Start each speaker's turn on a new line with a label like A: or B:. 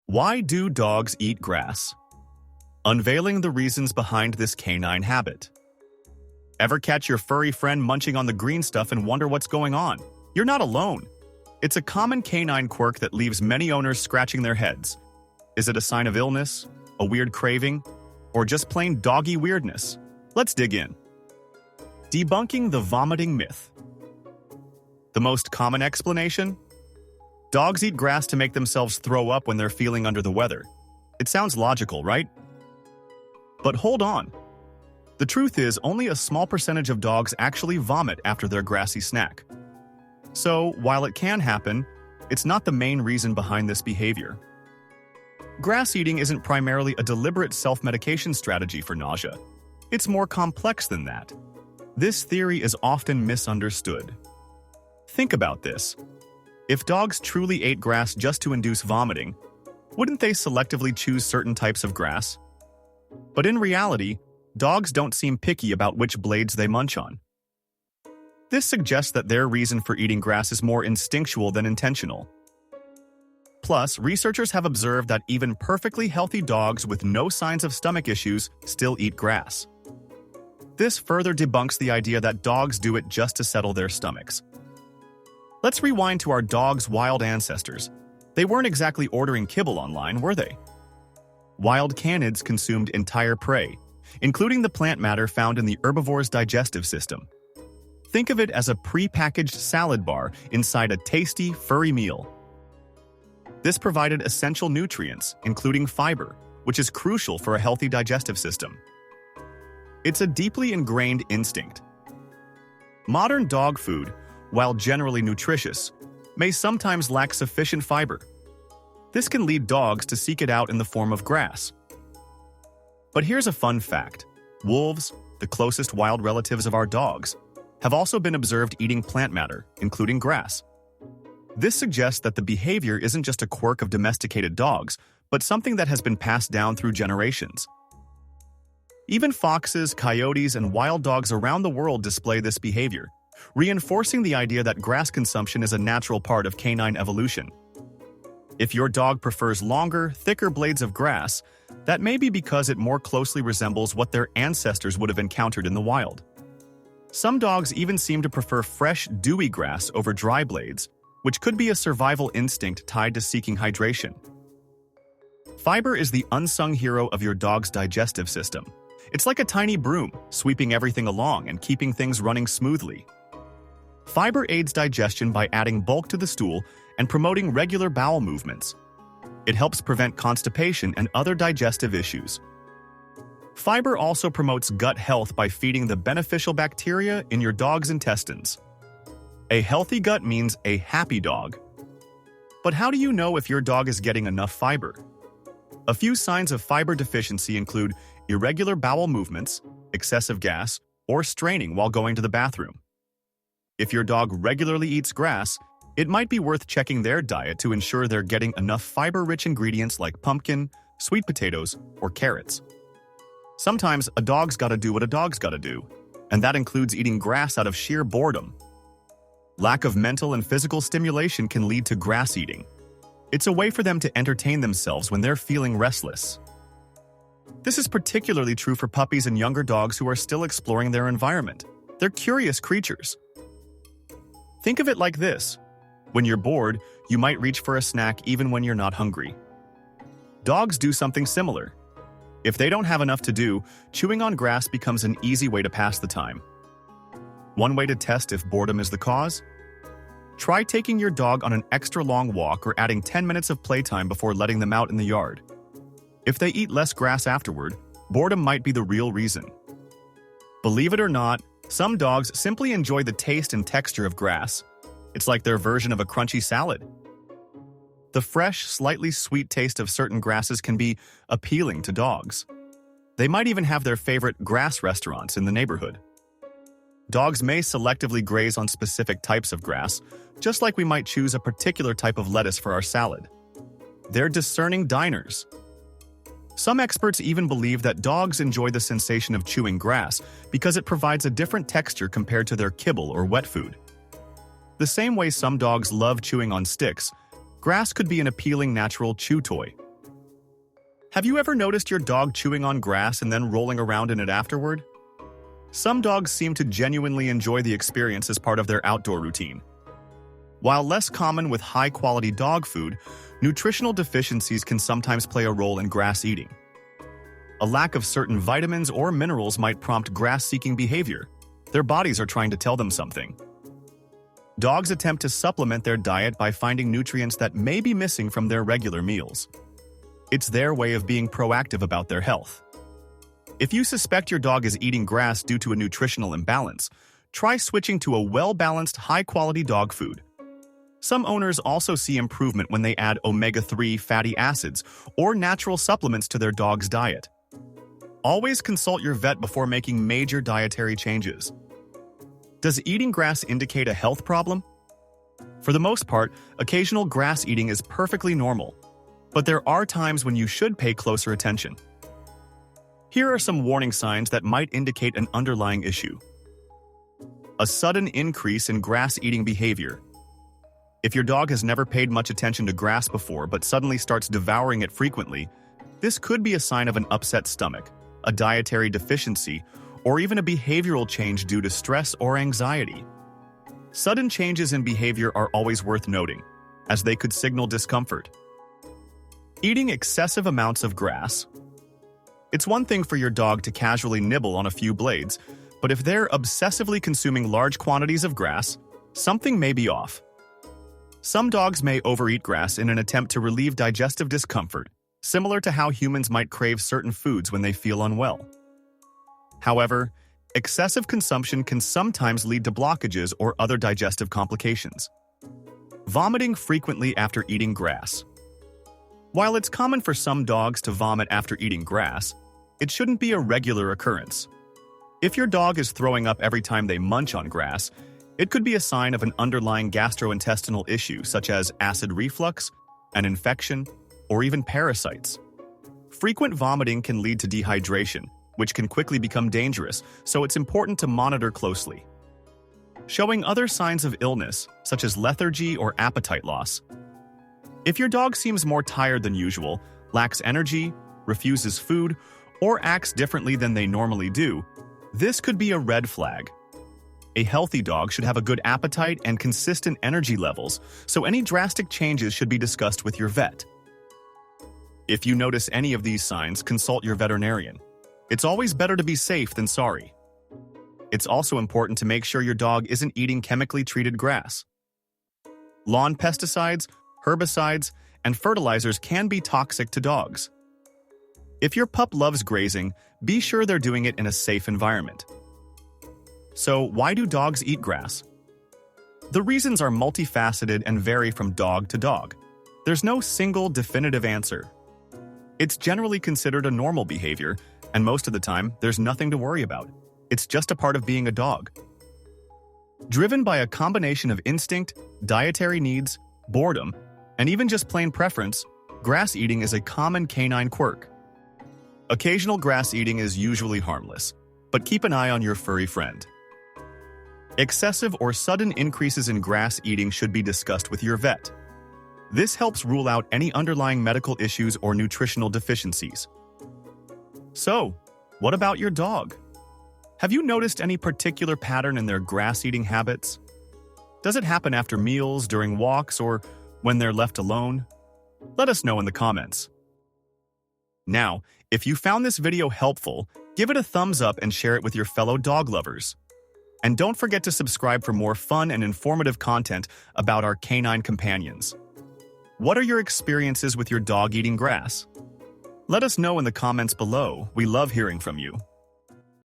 A: Why do dogs eat grass? Unveiling the reasons behind this canine habit. Ever catch your furry friend munching on the green stuff and wonder what's going on? You're not alone. It's a common canine quirk that leaves many owners scratching their heads. Is it a sign of illness, a weird craving, or just plain doggy weirdness? Let's dig in. Debunking the vomiting myth. The most common explanation? Dogs eat grass to make themselves throw up when they're feeling under the weather. It sounds logical, right? But hold on. The truth is, only a small percentage of dogs actually vomit after their grassy snack. So, while it can happen, it's not the main reason behind this behavior. Grass eating isn't primarily a deliberate self-medication strategy for nausea. It's more complex than that. This theory is often misunderstood. Think about this. If dogs truly ate grass just to induce vomiting, wouldn't they selectively choose certain types of grass? But in reality, dogs don't seem picky about which blades they munch on. This suggests that their reason for eating grass is more instinctual than intentional. Plus, researchers have observed that even perfectly healthy dogs with no signs of stomach issues still eat grass. This further debunks the idea that dogs do it just to settle their stomachs. Let's rewind to our dogs' wild ancestors. They weren't exactly ordering kibble online, were they? Wild canids consumed entire prey, including the plant matter found in the herbivore's digestive system. Think of it as a pre-packaged salad bar inside a tasty, furry meal. This provided essential nutrients, including fiber, which is crucial for a healthy digestive system. It's a deeply ingrained instinct. Modern dog food, while generally nutritious, may sometimes lack sufficient fiber. This can lead dogs to seek it out in the form of grass. But here's a fun fact. Wolves, the closest wild relatives of our dogs, have also been observed eating plant matter, including grass. This suggests that the behavior isn't just a quirk of domesticated dogs, but something that has been passed down through generations. Even foxes, coyotes, and wild dogs around the world display this behavior, reinforcing the idea that grass consumption is a natural part of canine evolution. If your dog prefers longer, thicker blades of grass, that may be because it more closely resembles what their ancestors would have encountered in the wild. Some dogs even seem to prefer fresh, dewy grass over dry blades, which could be a survival instinct tied to seeking hydration. Fiber is the unsung hero of your dog's digestive system. It's like a tiny broom, sweeping everything along and keeping things running smoothly. Fiber aids digestion by adding bulk to the stool and promoting regular bowel movements. It helps prevent constipation and other digestive issues. Fiber also promotes gut health by feeding the beneficial bacteria in your dog's intestines. A healthy gut means a happy dog. But how do you know if your dog is getting enough fiber? A few signs of fiber deficiency include irregular bowel movements, excessive gas, or straining while going to the bathroom. If your dog regularly eats grass, it might be worth checking their diet to ensure they're getting enough fiber-rich ingredients like pumpkin, sweet potatoes, or carrots. Sometimes a dog's gotta do what a dog's gotta do, and that includes eating grass out of sheer boredom. Lack of mental and physical stimulation can lead to grass eating. It's a way for them to entertain themselves when they're feeling restless. This is particularly true for puppies and younger dogs who are still exploring their environment. They're curious creatures. Think of it like this. When you're bored, you might reach for a snack even when you're not hungry. Dogs do something similar. If they don't have enough to do, chewing on grass becomes an easy way to pass the time. One way to test if boredom is the cause? Try taking your dog on an extra long walk or adding 10 minutes of playtime before letting them out in the yard. If they eat less grass afterward, boredom might be the real reason. Believe it or not, some dogs simply enjoy the taste and texture of grass. It's like their version of a crunchy salad. The fresh, slightly sweet taste of certain grasses can be appealing to dogs. They might even have their favorite grass restaurants in the neighborhood. Dogs may selectively graze on specific types of grass, just like we might choose a particular type of lettuce for our salad. They're discerning diners. Some experts even believe that dogs enjoy the sensation of chewing grass because it provides a different texture compared to their kibble or wet food. The same way some dogs love chewing on sticks, grass could be an appealing natural chew toy. Have you ever noticed your dog chewing on grass and then rolling around in it afterward? Some dogs seem to genuinely enjoy the experience as part of their outdoor routine. While less common with high-quality dog food, nutritional deficiencies can sometimes play a role in grass eating. A lack of certain vitamins or minerals might prompt grass-seeking behavior. Their bodies are trying to tell them something. Dogs attempt to supplement their diet by finding nutrients that may be missing from their regular meals. It's their way of being proactive about their health. If you suspect your dog is eating grass due to a nutritional imbalance, try switching to a well-balanced, high-quality dog food. Some owners also see improvement when they add omega-3 fatty acids or natural supplements to their dog's diet. Always consult your vet before making major dietary changes. Does eating grass indicate a health problem? For the most part, occasional grass eating is perfectly normal, but there are times when you should pay closer attention. Here are some warning signs that might indicate an underlying issue. A sudden increase in grass-eating behavior. If your dog has never paid much attention to grass before but suddenly starts devouring it frequently, this could be a sign of an upset stomach, a dietary deficiency, or even a behavioral change due to stress or anxiety. Sudden changes in behavior are always worth noting, as they could signal discomfort. Eating excessive amounts of grass. It's one thing for your dog to casually nibble on a few blades, but if they're obsessively consuming large quantities of grass, something may be off. Some dogs may overeat grass in an attempt to relieve digestive discomfort, similar to how humans might crave certain foods when they feel unwell. However, excessive consumption can sometimes lead to blockages or other digestive complications. Vomiting frequently after eating grass. While it's common for some dogs to vomit after eating grass, it shouldn't be a regular occurrence. If your dog is throwing up every time they munch on grass, it could be a sign of an underlying gastrointestinal issue such as acid reflux, an infection, or even parasites. Frequent vomiting can lead to dehydration, which can quickly become dangerous, so it's important to monitor closely. Showing other signs of illness, such as lethargy or appetite loss. If your dog seems more tired than usual, lacks energy, refuses food, or acts differently than they normally do, this could be a red flag. A healthy dog should have a good appetite and consistent energy levels, so any drastic changes should be discussed with your vet. If you notice any of these signs, consult your veterinarian. It's always better to be safe than sorry. It's also important to make sure your dog isn't eating chemically treated grass. Lawn pesticides, herbicides, and fertilizers can be toxic to dogs. If your pup loves grazing, be sure they're doing it in a safe environment. So, why do dogs eat grass? The reasons are multifaceted and vary from dog to dog. There's no single definitive answer. It's generally considered a normal behavior, and most of the time, there's nothing to worry about. It's just a part of being a dog. Driven by a combination of instinct, dietary needs, boredom, and even just plain preference, grass eating is a common canine quirk. Occasional grass eating is usually harmless, but keep an eye on your furry friend. Excessive or sudden increases in grass eating should be discussed with your vet. This helps rule out any underlying medical issues or nutritional deficiencies. So, what about your dog? Have you noticed any particular pattern in their grass-eating habits? Does it happen after meals, during walks, or when they're left alone? Let us know in the comments. Now, if you found this video helpful, give it a thumbs up and share it with your fellow dog lovers. And don't forget to subscribe for more fun and informative content about our canine companions. What are your experiences with your dog eating grass? Let us know in the comments below. We love hearing from you.